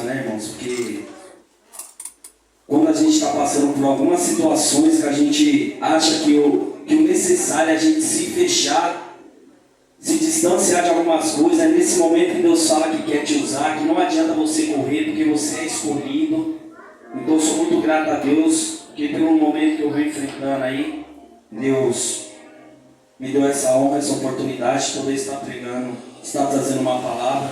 né, irmãos? Porque quando a gente está passando por algumas situações que a gente acha que o necessário é a gente se fechar, se distanciar de algumas coisas, é nesse momento que Deus fala que quer te usar, que não adianta você correr porque você é escolhido. Então eu sou muito grato a Deus, porque pelo momento que eu venho enfrentando aí, Deus me deu essa honra, essa oportunidade de poder estar pregando, estar trazendo uma palavra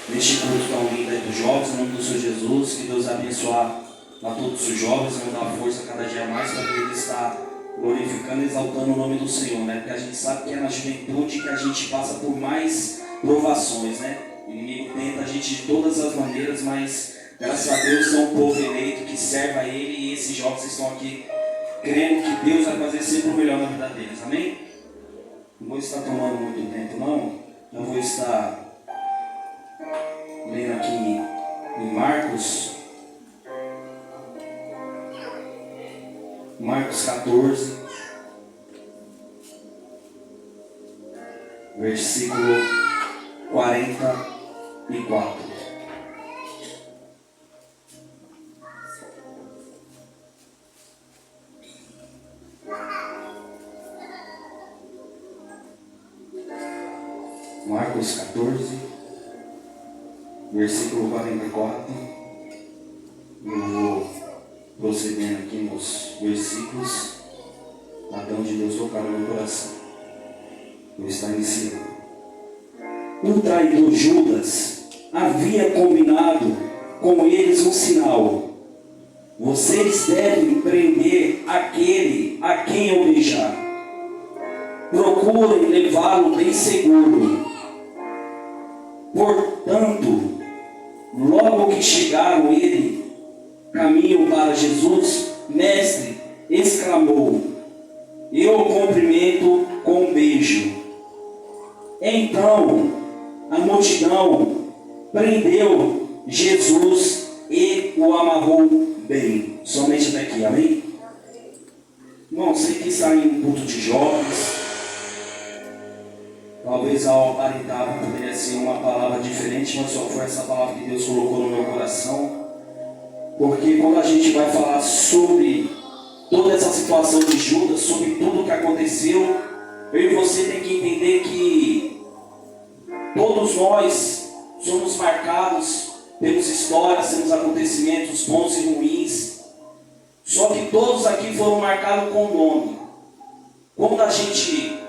neste culto tão lindo aí dos jovens, em nome do Senhor Jesus. Que Deus abençoe a todos os jovens, nos dá força cada dia mais para que Ele está glorificando e exaltando o nome do Senhor, né? Porque a gente sabe que é na juventude que a gente passa por mais provações, né? O inimigo tenta a gente de todas as maneiras, mas graças a Deus é um povo eleito que serve a Ele, e esses jovens estão aqui crendo que Deus vai fazer sempre o melhor na vida deles, amém? Não vou estar tomando muito tempo não, eu vou estar lendo aqui em Marcos 14, versículo 44. Marcos 14, versículo 44. Eu vou procedendo aqui nos versículos até onde Deus tocar no meu coração. Vou estar iniciando. O traidor Judas havia combinado com eles um sinal: vocês devem prender aquele a quem eu beijar. Procurem levá-lo bem seguro. Portanto, logo que chegaram ele, caminho para Jesus, mestre, exclamou, eu o cumprimento com um beijo. Então, a multidão prendeu Jesus e o amarrou bem. Somente até aqui, amém? Irmão, sei que está em um culto de jovens. Talvez ao aparentar poderia ser uma palavra diferente, mas só foi essa palavra que Deus colocou no meu coração. Porque quando a gente vai falar sobre toda essa situação de Judas, sobre tudo o que aconteceu, eu e você tem que entender que todos nós somos marcados pelas histórias, pelos acontecimentos bons e ruins. Só que todos aqui foram marcados com nome. Quando a gente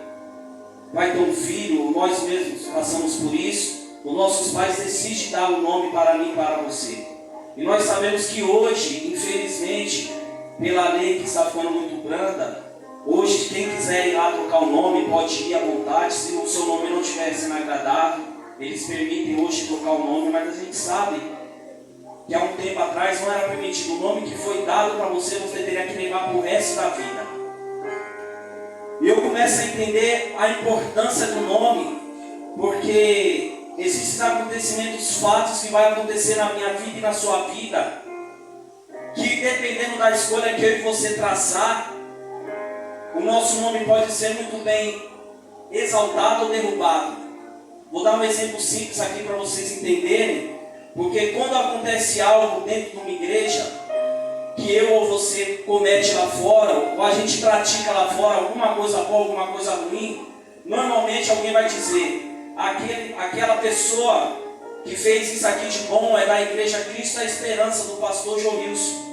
vai ter um filho, nós mesmos passamos por isso, os nossos pais decidem dar um nome para mim e para você. E nós sabemos que hoje, infelizmente, pela lei que está ficando muito branda, hoje quem quiser ir lá trocar o nome pode ir à vontade. Se o seu nome não estiver sendo agradável, eles permitem hoje trocar o nome, mas a gente sabe que há um tempo atrás não era permitido. O nome que foi dado para você, você teria que levar para o resto da vida. E eu começo a entender a importância do nome, porque existem acontecimentos, fatos que vão acontecer na minha vida e na sua vida, que dependendo da escolha que eu e você traçar, o nosso nome pode ser muito bem exaltado ou derrubado. Vou dar um exemplo simples aqui para vocês entenderem, porque quando acontece algo dentro de uma igreja, que eu ou você comete lá fora, ou a gente pratica lá fora alguma coisa boa, alguma coisa ruim, normalmente alguém vai dizer, aquela pessoa que fez isso aqui de bom é da igreja Cristo da Esperança, do pastor Joilson.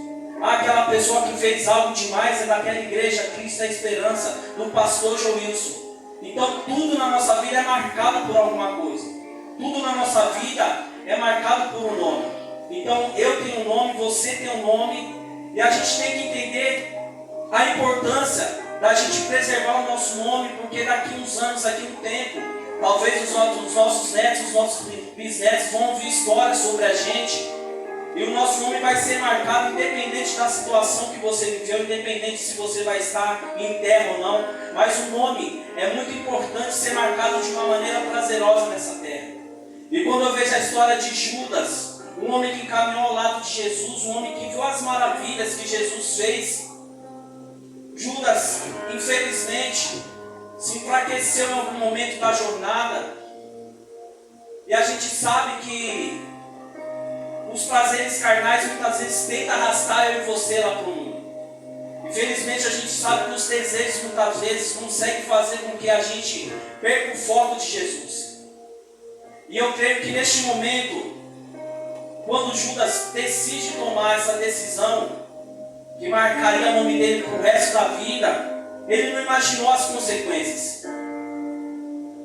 Aquela pessoa que fez algo demais é daquela igreja Cristo da Esperança, do pastor Joilson. Então tudo na nossa vida é marcado por alguma coisa. Tudo na nossa vida é marcado por um nome. Então eu tenho um nome, você tem um nome, e a gente tem que entender a importância da gente preservar o nosso nome, porque daqui uns anos, daqui um tempo, talvez os nossos netos, os nossos bisnetos vão ouvir histórias sobre a gente, e o nosso nome vai ser marcado independente da situação que você viveu, independente se você vai estar em terra ou não, mas o nome é muito importante ser marcado de uma maneira prazerosa nessa terra. E quando eu vejo a história de Judas, um homem que caminhou ao lado de Jesus, um homem que viu as maravilhas que Jesus fez, Judas, infelizmente, se enfraqueceu em algum momento da jornada. E a gente sabe que os prazeres carnais muitas vezes tentam arrastar eu e você lá para o mundo. Infelizmente a gente sabe que os desejos muitas vezes conseguem fazer com que a gente perca o foco de Jesus. E eu creio que neste momento, quando Judas decide tomar essa decisão, que marcaria o nome dele para o resto da vida, ele não imaginou as consequências.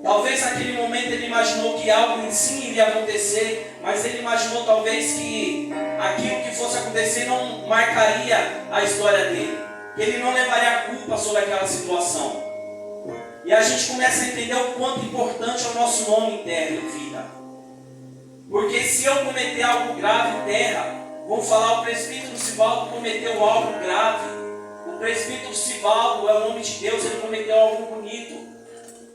Talvez naquele momento ele imaginou que algo em si iria acontecer, mas ele imaginou talvez que aquilo que fosse acontecer não marcaria a história dele, que ele não levaria a culpa sobre aquela situação. E a gente começa a entender o quanto importante é o nosso nome em terra e vida. Porque se eu cometer algo grave em terra, vão falar o presbítero Sivaldo cometeu algo grave. O presbítero Sivaldo é o nome de Deus, ele cometeu algo bonito.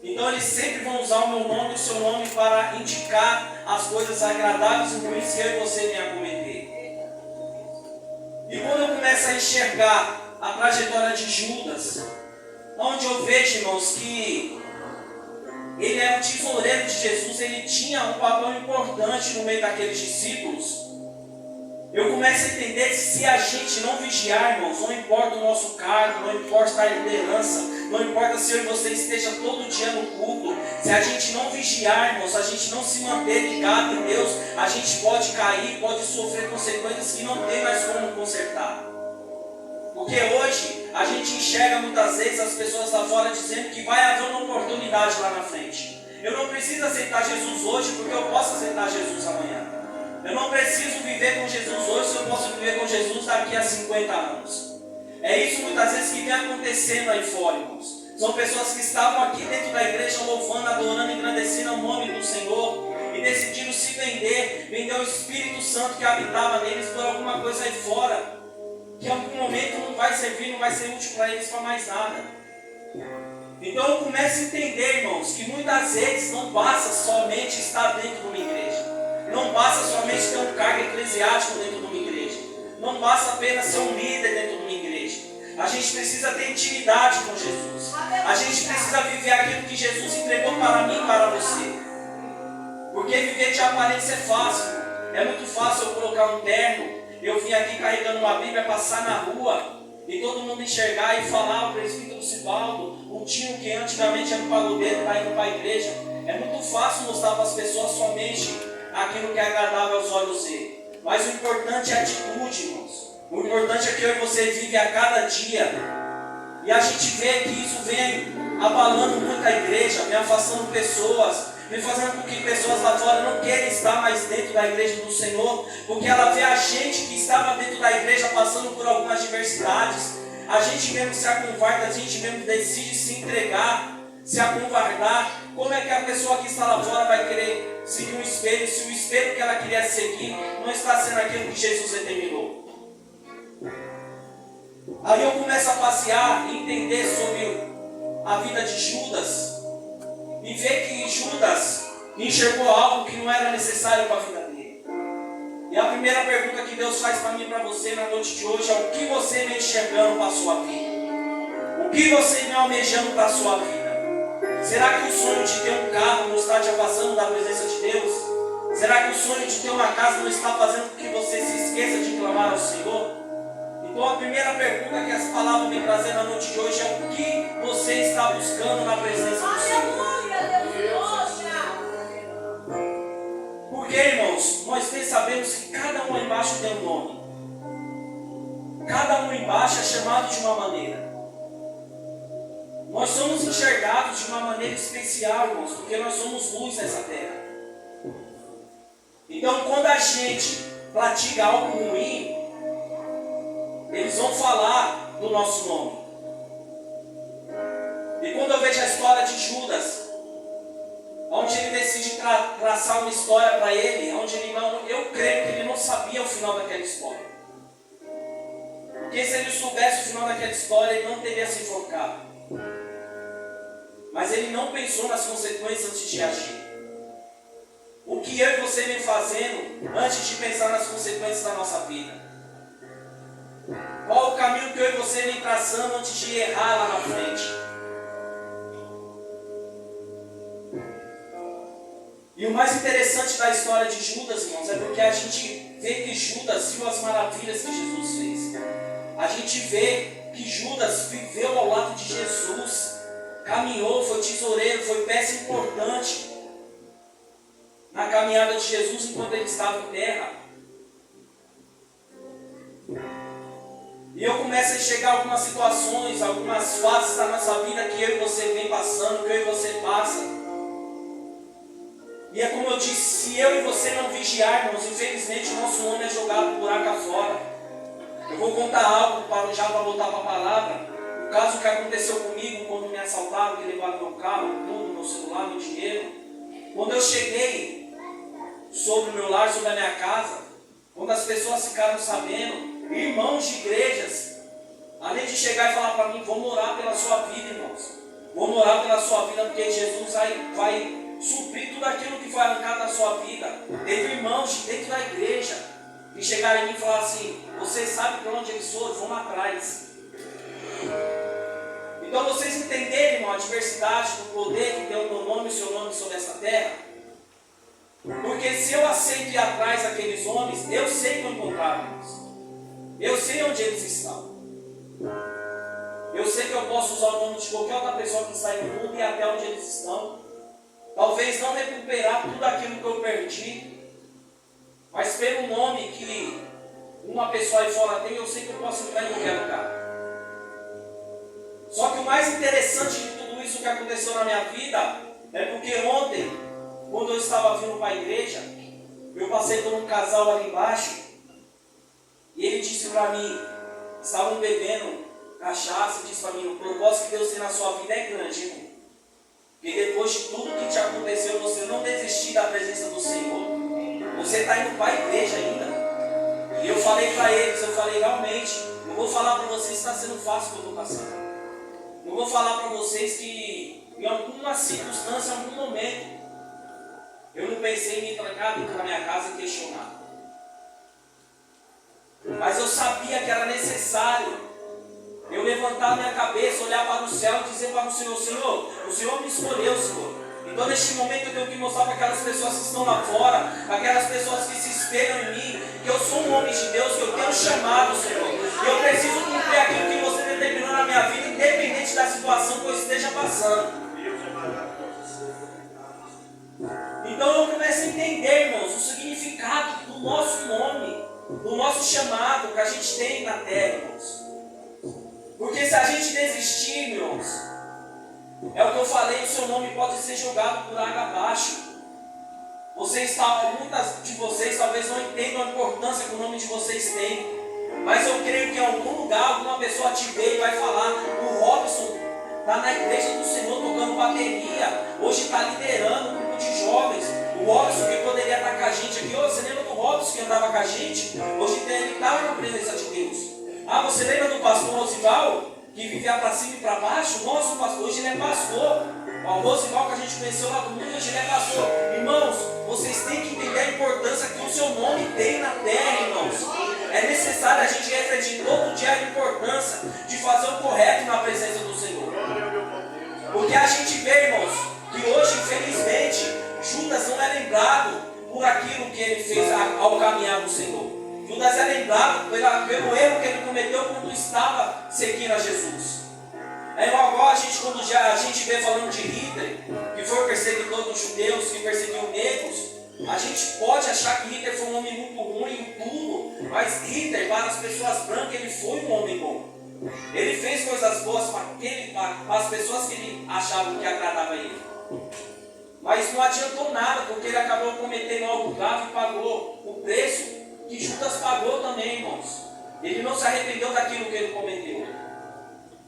Então eles sempre vão usar o meu nome e o seu nome para indicar as coisas agradáveis e ruins que eu e você venham a cometer. E quando eu começo a enxergar a trajetória de Judas, onde eu vejo, irmãos, que ele era o tesoureiro de Jesus, ele tinha um papel importante no meio daqueles discípulos. Eu começo a entender que se a gente não vigiar, irmãos, não importa o nosso cargo, não importa a liderança, não importa se eu e você esteja todo dia no culto, se a gente não vigiar, irmãos, a gente não se manter ligado em Deus, a gente pode cair, pode sofrer consequências que não tem mais como consertar. Porque hoje a gente enxerga muitas vezes as pessoas lá fora dizendo que vai haver uma oportunidade lá na frente. Eu não preciso aceitar Jesus hoje porque eu posso aceitar Jesus amanhã. Eu não preciso viver com Jesus hoje se eu posso viver com Jesus daqui a 50 anos. É isso muitas vezes que vem acontecendo aí fora, irmãos. São pessoas que estavam aqui dentro da igreja louvando, adorando, engrandecendo o nome do Senhor e decidiram se vender o Espírito Santo que habitava neles por alguma coisa aí fora, que em algum momento não vai servir, não vai ser útil para eles para mais nada. Então eu começo a entender, irmãos, que muitas vezes não basta somente estar dentro de uma igreja. Não basta somente ter um cargo eclesiástico dentro de uma igreja. Não basta apenas ser um líder dentro de uma igreja. A gente precisa ter intimidade com Jesus. A gente precisa viver aquilo que Jesus entregou para mim e para você. Porque viver de aparência é fácil. É muito fácil eu colocar um terno, eu vim aqui carregando uma Bíblia, passar na rua e todo mundo enxergar e falar o presbítero Sivaldo, um tio que antigamente era um pagodeiro, está indo para a igreja. É muito fácil mostrar para as pessoas somente aquilo que é agradável aos olhos dele. Mas o importante é a atitude, irmãos. O importante é que eu e você vive a cada dia. E a gente vê que isso vem abalando muito a igreja, vem afastando pessoas, vem fazendo com que pessoas lá fora não queiram estar mais dentro da igreja do Senhor, porque ela vê a gente que estava dentro da igreja passando por algumas adversidades. A gente mesmo se acovarda, a gente mesmo decide se entregar, se acovardar. Como é que a pessoa que está lá fora vai querer seguir um espelho, se o espelho que ela queria seguir não está sendo aquilo que Jesus determinou? Aí eu começo a passear e entender sobre a vida de Judas e ver que Judas enxergou algo que não era necessário para a vida dele. E a primeira pergunta que Deus faz para mim e para você na noite de hoje é: o que você vem enxergando para a sua vida? O que você vem almejando para a sua vida? Será que o sonho de ter um carro não está te afastando da presença de Deus? Será que o sonho de ter uma casa não está fazendo com que você se esqueça de clamar ao Senhor? Então a primeira pergunta que essa palavra me traz na noite de hoje é: o que você está buscando na presença do Senhor? Porque, irmãos, nós bem sabemos que cada um embaixo tem um nome. Cada um embaixo é chamado de uma maneira. Nós somos enxergados de uma maneira especial, irmãos, porque nós somos luz nessa terra. Então, quando a gente pratica algo ruim, eles vão falar do nosso nome. E quando eu vejo a história de Judas, onde ele decide traçar uma história para ele, onde ele não, eu creio que ele não sabia o final daquela história. Porque se ele soubesse o final daquela história, ele não teria se enforcado. Mas ele não pensou nas consequências antes de agir. O que eu e você vem fazendo antes de pensar nas consequências da nossa vida? Qual o caminho que eu e você vem traçando antes de errar lá na frente? E o mais interessante da história de Judas, irmãos, é porque a gente vê que Judas viu as maravilhas que Jesus fez. A gente vê que Judas viveu ao lado de Jesus, caminhou, foi tesoureiro, foi peça importante na caminhada de Jesus enquanto ele estava em terra. E eu começo a enxergar algumas situações, algumas fases da nossa vida que eu e você vem passando, que eu e você passa. E é como eu disse, se eu e você não vigiarmos, infelizmente o nosso nome é jogado buraco afora. Eu vou contar algo já para voltar para a palavra. O caso que aconteceu comigo quando me assaltaram, que levaram meu carro, tudo, meu celular, meu dinheiro. Quando eu cheguei sobre o meu lar, sobre a minha casa, quando as pessoas ficaram sabendo, irmãos de igrejas, além de chegar e falar para mim, vamos orar pela sua vida, irmãos. Vamos orar pela sua vida, porque Jesus vai suprir tudo aquilo que foi arrancado da sua vida. Teve irmãos de dentro da igreja que chegaram em mim e falaram assim, vocês sabem para onde eles foram? Vamos atrás. Então vocês entenderem, irmão, a diversidade do poder que tem o meu nome e o seu nome sobre essa terra. Porque se eu aceito ir atrás daqueles homens, eu sei que eu encontrá-los. Eu sei onde eles estão. Eu sei que eu posso usar o nome de qualquer outra pessoa que sai do mundo e ir até onde eles estão. Talvez não recuperar tudo aquilo que eu perdi, mas pelo nome que uma pessoa aí fora tem, eu sei que eu posso entrar em qualquer lugar. Só que o mais interessante de tudo isso que aconteceu na minha vida é porque ontem, quando eu estava vindo para a igreja, eu passei por um casal ali embaixo e ele disse para mim, estavam bebendo cachaça, e disse para mim, o propósito que Deus tem na sua vida é grande, irmão. Porque depois de tudo que te aconteceu, você não desistir da presença do Senhor. Você está indo para a igreja ainda. E eu falei para eles, realmente, não vou falar para vocês que está sendo fácil o que eu estou passando. Não vou falar para vocês que em alguma circunstância, em algum momento, eu não pensei em me trancar dentro da minha casa e questionar. Mas eu sabia que era necessário eu levantar a minha cabeça, olhar para o céu e dizer para o Senhor, Senhor, o Senhor me escolheu, Senhor. Então neste momento eu tenho que mostrar para aquelas pessoas que estão lá fora, aquelas pessoas que se espelham em mim, que eu sou um homem de Deus, que eu tenho chamado, Senhor. E eu preciso cumprir aquilo que você determinou na minha vida, independente da situação que eu esteja passando. Então eu começo a entender, irmãos, o significado do nosso nome, do nosso chamado que a gente tem na terra, irmãos. Porque se a gente desistir, irmãos, é o que eu falei, o seu nome pode ser jogado por água abaixo. Muitas de vocês talvez não entendam a importância que o nome de vocês tem. Mas eu creio que em algum lugar, alguma pessoa te vê e vai falar, o Robson está na igreja do Senhor tocando bateria, hoje está liderando um grupo de jovens. O Robson que poderia estar com a gente aqui, você lembra do Robson que andava com a gente? Hoje ele estava na presença de Deus. Ah, você lembra do pastor Rosival, que vivia para cima e para baixo? Nosso pastor, hoje ele é pastor. O Rosival que a gente conheceu lá do mundo, hoje ele é pastor. Irmãos, vocês têm que entender a importância que o seu nome tem na terra, irmãos. É necessário a gente refletir todo dia a importância de fazer o correto na presença do Senhor. Porque a gente vê, irmãos, que hoje, infelizmente, Judas não é lembrado por aquilo que ele fez ao caminhar do Senhor. Judas é lembrado pelo erro que ele cometeu quando estava seguindo a Jesus. É igual a gente, quando a gente vê falando de Hitler, que foi o perseguidor dos judeus, que perseguiu negros, a gente pode achar que Hitler foi um homem muito ruim em tudo, mas Hitler, para as pessoas brancas, ele foi um homem bom. Ele fez coisas boas para as pessoas que ele achava que agradava a ele. Mas não adiantou nada, porque ele acabou cometendo algo grave e pagou o preço que Judas pagou também, irmãos. Ele não se arrependeu daquilo que ele cometeu.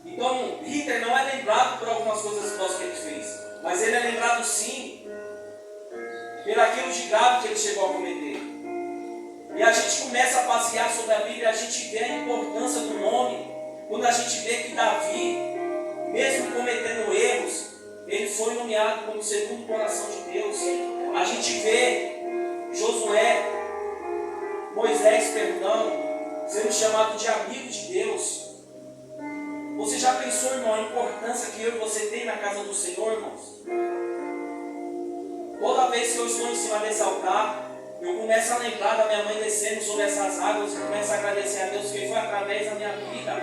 Então, Hitler não é lembrado por algumas coisas boas que ele fez, mas ele é lembrado sim por aquilo de grave que ele chegou a cometer. E a gente começa a passear sobre a Bíblia, a gente vê a importância do nome, quando a gente vê que Davi, mesmo cometendo erros, ele foi nomeado como segundo o coração de Deus. A gente vê Josué, Moisés, sendo chamado de amigo de Deus. Você já pensou, irmão, a importância que eu e você tem na casa do Senhor, irmãos? Toda vez que eu estou em cima desse altar, eu começo a lembrar da minha mãe descendo sobre essas águas e começo a agradecer a Deus que foi através da minha vida.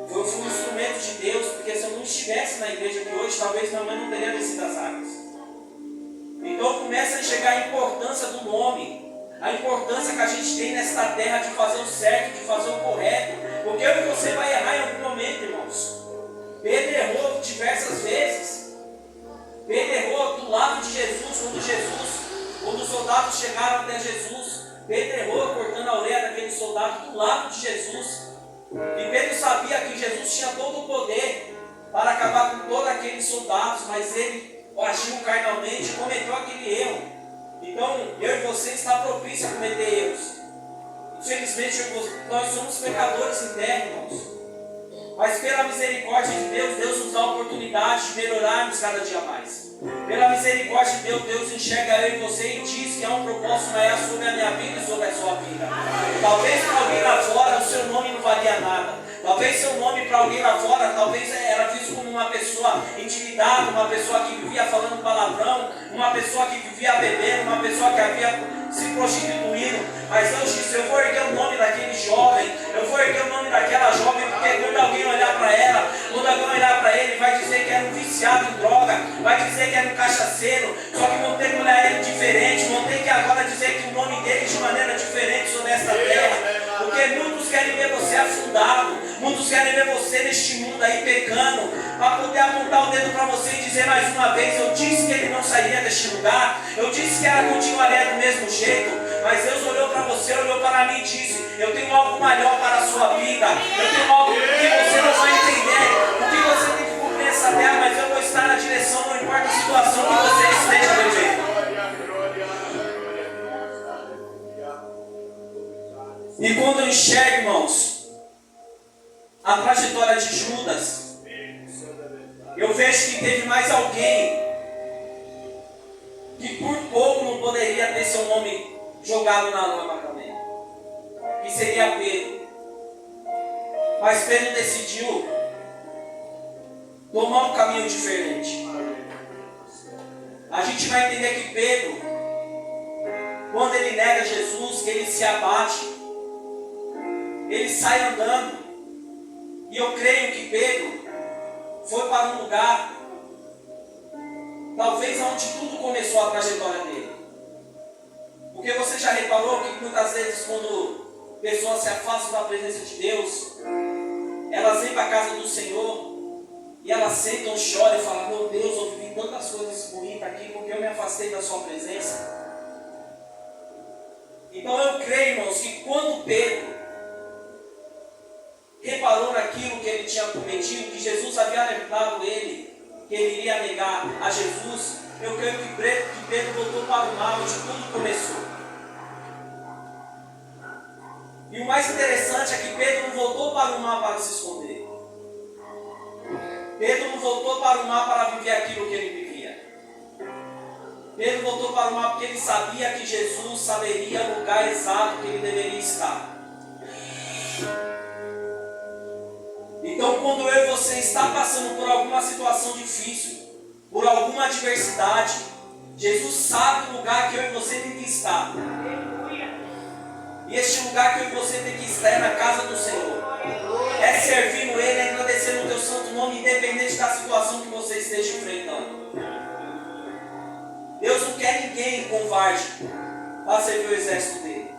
Eu fui um instrumento de Deus, porque se eu não estivesse na igreja aqui hoje, talvez minha mãe não teria descido as águas. Então eu começo a enxergar a importância do nome, a importância que a gente tem nesta terra de fazer o certo, de fazer o correto, porque eu e você vai errar em algum momento, irmãos. Pedro errou diversas vezes. Pedro errou do lado de Jesus, quando os soldados chegaram até Jesus. Pedro errou cortando a orelha daquele soldado do lado de Jesus. E Pedro sabia que Jesus tinha todo o poder para acabar com todos aqueles soldados, mas ele agiu carnalmente e cometeu aquele erro. Então, eu e você está propício a cometer erros. Infelizmente, nós somos pecadores em terra, irmãos. Mas pela misericórdia de Deus, Deus nos dá a oportunidade de melhorarmos cada dia mais. Pela misericórdia de Deus, Deus enxerga eu e você e diz que há um propósito maior sobre a minha vida e sobre a sua vida. Talvez para alguém lá fora o seu nome não valia nada. Talvez seu nome para alguém lá fora, talvez era visto como uma pessoa intimidada, uma pessoa que vivia falando palavrão, uma pessoa que vivia bebendo, uma pessoa que havia se prostituindo. Mas Deus disse, eu vou erguer o nome daquele jovem, eu vou erguer o nome daquela jovem, porque quando alguém olhar para ela, quando alguém olhar para ele, vai dizer que era um viciado em droga, vai dizer que era um cachaceiro, só que vão ter que olhar ele diferente, vão ter que agora dizer que o nome dele de maneira diferente sobre esta terra. Porque muitos querem ver você afundado, muitos querem ver você neste mundo aí pecando, para poder apontar o dedo para você e dizer mais uma vez, eu disse que ele não sairia deste lugar, eu disse que ela continuaria do mesmo jeito, mas Deus olhou para você, olhou para mim e disse, eu tenho algo maior para a sua vida, eu tenho algo que você não vai entender, o que você tem que cumprir nessa terra, mas eu vou estar na direção, não importa a situação que você esteja vivendo. E quando eu enxergo, irmãos, a trajetória de Judas, eu vejo que teve mais alguém que por pouco não poderia ter seu nome jogado na lama também, que seria Pedro. Mas Pedro decidiu tomar um caminho diferente. A gente vai entender que Pedro, quando ele nega Jesus, que ele se abate, ele sai andando. E eu creio que Pedro foi para um lugar, talvez onde tudo começou a trajetória dele. Porque você já reparou que muitas vezes quando pessoas se afastam da presença de Deus, elas vêm para a casa do Senhor e elas sentam, choram e falam, meu Deus, eu vivi tantas coisas bonitas aqui porque eu me afastei da sua presença. Então eu creio, irmãos, que quando Pedro reparou naquilo que ele tinha prometido, que Jesus havia alertado ele, que ele iria negar a Jesus, eu creio que Pedro voltou para o mar onde tudo começou. E o mais interessante é que Pedro não voltou para o mar para se esconder. Pedro não voltou para o mar para viver aquilo que ele vivia. Pedro voltou para o mar porque ele sabia que Jesus saberia o lugar exato que ele deveria estar. Então, quando eu e você está passando por alguma situação difícil, por alguma adversidade, Jesus sabe o lugar que eu e você tem que estar. E este lugar que eu e você tem que estar é na casa do Senhor. É servindo Ele, é agradecendo o teu santo nome, independente da situação que você esteja enfrentando. Deus não quer ninguém covarde para servir o exército dele.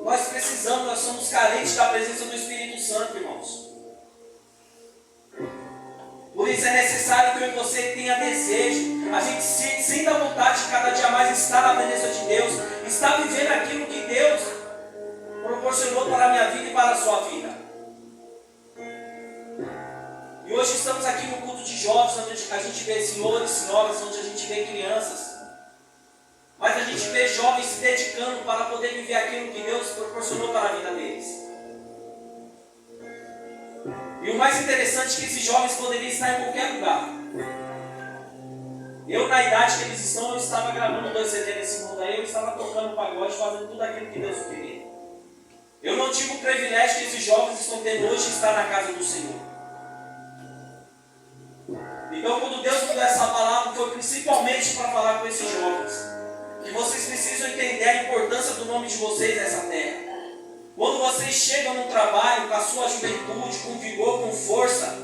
Nós precisamos, nós somos carentes da presença do Espírito Santo, irmãos. Por isso é necessário que eu e você tenha desejo. A gente sinta a vontade de cada dia mais estar na presença de Deus, estar vivendo aquilo que Deus proporcionou para a minha vida e para a sua vida. E hoje estamos aqui no culto de jovens, onde a gente vê senhores, senhoras, onde a gente vê crianças. Mas a gente vê jovens se dedicando para poder viver aquilo que Deus proporcionou para a vida deles. E o mais interessante é que esses jovens poderiam estar em qualquer lugar. Eu, na idade que eles estão, eu estava gravando 2 CD nesse mundo aí, eu estava tocando pagode, fazendo tudo aquilo que Deus queria. Eu não tive o privilégio que esses jovens estão tendo hoje de estar na casa do Senhor. Então, quando Deus me deu essa palavra, foi principalmente para falar com esses jovens. Que vocês precisam entender a importância do nome de vocês nessa terra. Quando vocês chegam no trabalho com a sua juventude, com vigor, com força,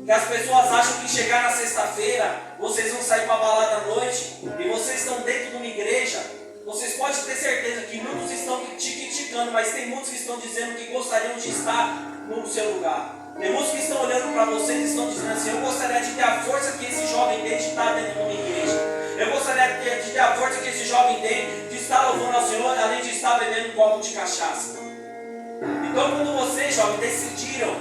que as pessoas acham que chegar na sexta-feira, vocês vão sair para a balada à noite, e vocês estão dentro de uma igreja, vocês podem ter certeza que muitos estão te criticando, mas tem muitos que estão dizendo que gostariam de estar no seu lugar. Tem muitos que estão olhando para vocês e estão dizendo assim: eu gostaria de ter a força que esse jovem tem de estar dentro de uma igreja. Eu gostaria de ter a força que esse jovem tem de estar louvando ao Senhor, além de estar bebendo um copo de cachaça. Então, quando vocês, jovens, decidiram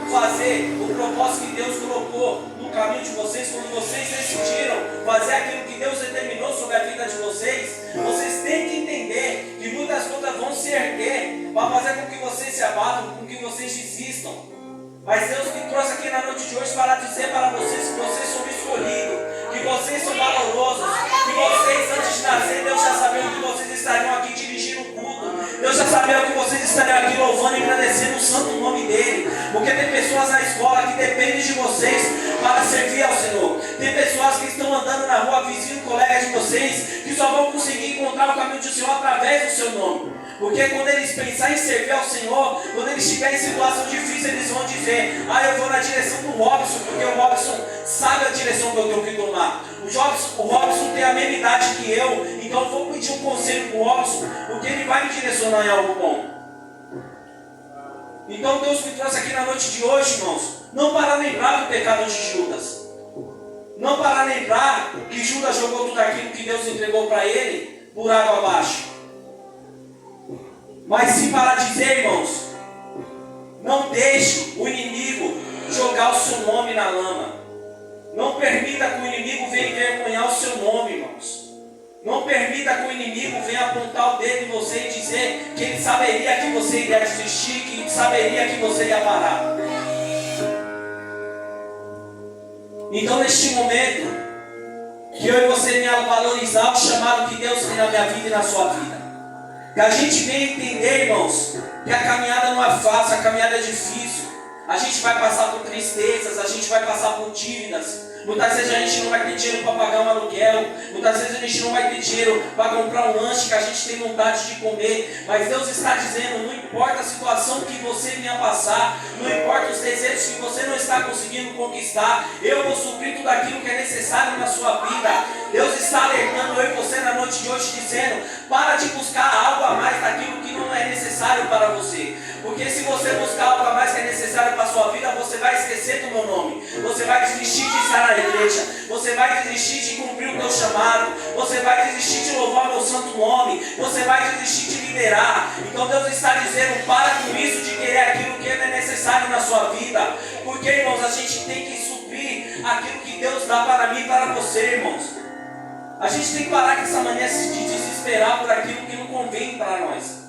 fazer o propósito que Deus colocou no caminho de vocês, quando vocês decidiram fazer aquilo que Deus determinou sobre a vida de vocês, vocês têm que entender que muitas lutas vão se erguer para fazer com que vocês se abatam, com que vocês desistam. Mas Deus me trouxe aqui na noite de hoje para dizer para vocês que vocês são escolhidos, que vocês são valorosos, que vocês, antes de nascer, Deus já sabia que vocês estariam aqui dirigindo o culto. Deus já sabia que vocês estariam aqui louvando e agradecendo o santo nome dEle. Porque tem pessoas na escola que dependem de vocês para servir ao Senhor. Tem pessoas que estão andando na rua, vizinho, colegas de vocês, que só vão conseguir encontrar o caminho do Senhor através do seu nome. Porque quando eles pensarem em servir ao Senhor, quando eles estiverem em situação difícil, eles vão dizer: eu vou na direção do Robson, porque o Robson sabe a direção que eu tenho que tomar. O Robson tem a mesma idade que eu, então eu vou pedir um conselho para o Robson, porque ele vai me direcionar em algo bom. Então Deus me trouxe aqui na noite de hoje, irmãos, não para lembrar do pecado de Judas, não para lembrar que Judas jogou tudo aquilo que Deus entregou para ele por água abaixo, mas sim para dizer, irmãos, não deixe o inimigo jogar o seu nome na lama. Não permita que o inimigo venha envergonhar o seu nome, irmãos. Não permita que o inimigo venha apontar o dedo em você e dizer que ele saberia que você iria desistir, que saberia que você ia parar. Então, neste momento, que eu e você venha valorizar o chamado que Deus tem na minha vida e na sua vida. Que a gente venha entender, irmãos, que a caminhada não é fácil, a caminhada é difícil. A gente vai passar por tristezas, a gente vai passar por dívidas. Muitas vezes a gente não vai ter dinheiro para pagar um aluguel. Muitas vezes a gente não vai ter dinheiro para comprar um lanche que a gente tem vontade de comer. Mas Deus está dizendo: não importa a situação que você venha passar, não importa os desejos que você não está conseguindo conquistar, eu vou suprir tudo aquilo que é necessário na sua vida. Deus está alertando eu e você na noite de hoje, dizendo: para de buscar algo a mais daquilo que não é necessário para você. Porque se você buscar algo a mais que é necessário para a sua vida, você vai esquecer do meu nome. Você vai desistir de estar na igreja. Você vai desistir de cumprir o teu chamado. Você vai desistir de louvar o meu santo nome. Você vai desistir de liderar. Então Deus está dizendo: para com isso de querer aquilo que é necessário na sua vida. Porque, irmãos, a gente tem que suprir aquilo que Deus dá para mim e para você, irmãos. A gente tem que parar com essa mania de desesperar por aquilo que não convém para nós.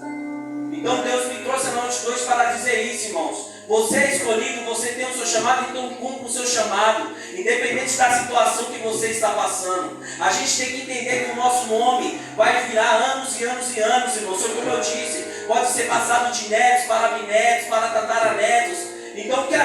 Então Deus me trouxe na noite de hoje para dizer isso, irmãos. Você é escolhido, você tem o seu chamado, então cumpra o seu chamado, independente da situação que você está passando. A gente tem que entender que o nosso nome vai virar anos e anos e anos, irmãos. Como eu disse, pode ser passado de netos para bisnetos, para tataranetos. Então o que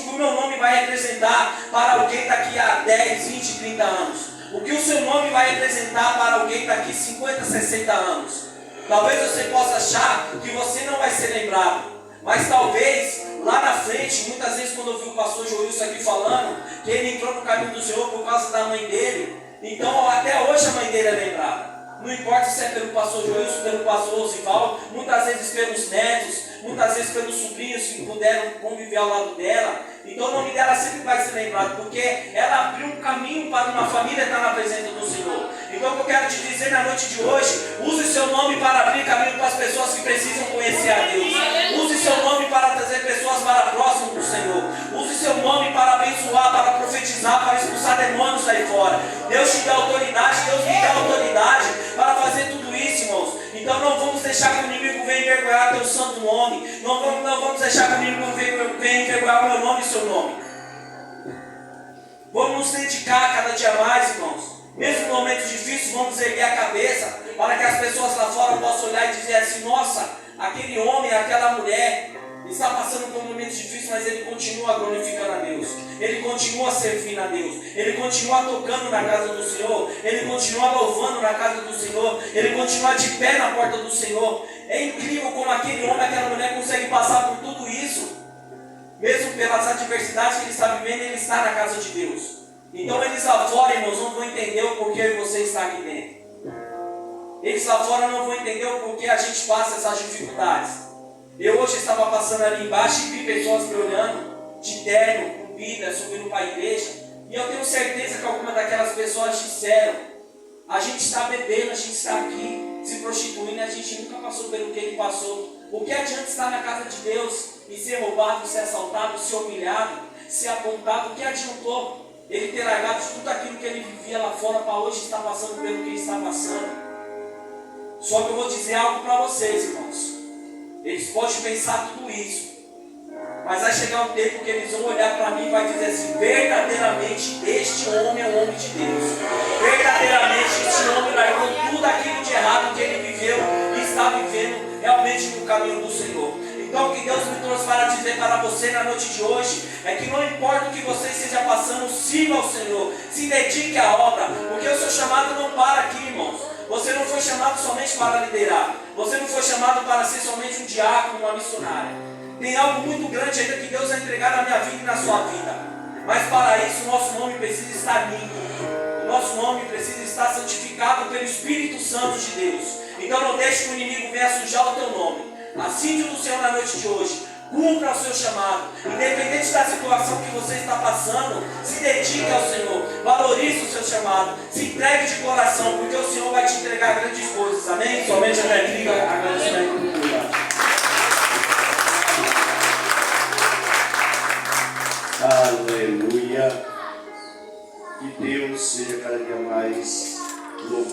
o meu nome vai representar para alguém daqui a 10, 20, 30 anos? O que o seu nome vai representar para alguém daqui a 50, 60 anos? Talvez você possa achar que você não vai ser lembrado, mas talvez lá na frente, muitas vezes quando eu vi o pastor Joilson aqui falando que ele entrou no caminho do Senhor por causa da mãe dele, então até hoje a mãe dele é lembrada. Não importa se é pelo pastor Joilson, pelo pastor Osivaldo, muitas vezes pelos netos, muitas vezes pelos sobrinhos que puderam conviver ao lado dela. Então o nome dela sempre vai ser lembrado, porque ela abriu um caminho para uma família estar na presença do Senhor. Então o que eu quero te dizer na noite de hoje: use seu nome para abrir caminho para as pessoas que precisam conhecer a Deus. Use seu nome para trazer pessoas para próximo do Senhor. Use seu nome para abençoar, para profetizar, para expulsar demônios aí fora. Deus te dá autoridade, Deus me dá autoridade para fazer tudo isso, irmãos. Então não vamos deixar que o inimigo venha envergonhar teu santo nome. Não vamos deixar que o inimigo venha envergonhar o meu nome e seu nome. Vamos nos dedicar cada dia mais, irmãos. Mesmo em momentos difíceis, vamos erguer a cabeça para que as pessoas lá fora possam olhar e dizer assim: nossa, aquele homem, aquela mulher está passando por momentos difíceis, mas ele continua glorificando a Deus. Ele continua servindo a Deus. continuar tocando na casa do Senhor, ele continuar louvando na casa do Senhor, ele continuar de pé na porta do Senhor. É incrível como aquele homem, aquela mulher consegue passar por tudo isso. Mesmo pelas adversidades que ele está vivendo, ele está na casa de Deus. Então eles lá fora, irmãos, não vão entender o porquê você está aqui dentro. Eles lá fora não vão entender o porquê a gente passa essas dificuldades. Eu hoje estava passando ali embaixo e vi pessoas me olhando de terno, com Bíblia, subindo para a igreja. E eu tenho certeza que algumas daquelas pessoas disseram: a gente está bebendo, a gente está aqui se prostituindo, a gente nunca passou pelo que ele passou. O que adianta estar na casa de Deus e ser roubado, ser assaltado, ser humilhado, ser apontado? O que adiantou ele ter largado tudo aquilo que ele vivia lá fora para hoje estar passando pelo que ele está passando? Só que eu vou dizer algo para vocês, irmãos. Eles podem pensar tudo isso, mas vai chegar um tempo que eles vão olhar para mim e vai dizer assim: verdadeiramente este homem é um homem de Deus. Verdadeiramente este homem largou tudo aquilo de errado que ele viveu e está vivendo realmente no caminho do Senhor. Então o que Deus me trouxe para dizer para você na noite de hoje é que não importa o que você esteja passando, sirva ao Senhor, se dedique à obra, porque o seu chamado não para aqui, irmãos. Você não foi chamado somente para liderar, você não foi chamado para ser somente um diácono, uma missionária. Tem algo muito grande ainda que Deus vai entregar na minha vida e na sua vida. Mas para isso o nosso nome precisa estar limpo, o nosso nome precisa estar santificado pelo Espírito Santo de Deus. Então não deixe que o inimigo venha sujar o teu nome. Assim diz o Senhor na noite de hoje: cumpra o seu chamado, independente da situação que você está passando. Se dedique ao Senhor, valorize o seu chamado, se entregue de coração, porque o Senhor vai te entregar grandes coisas. Amém? Somente a minha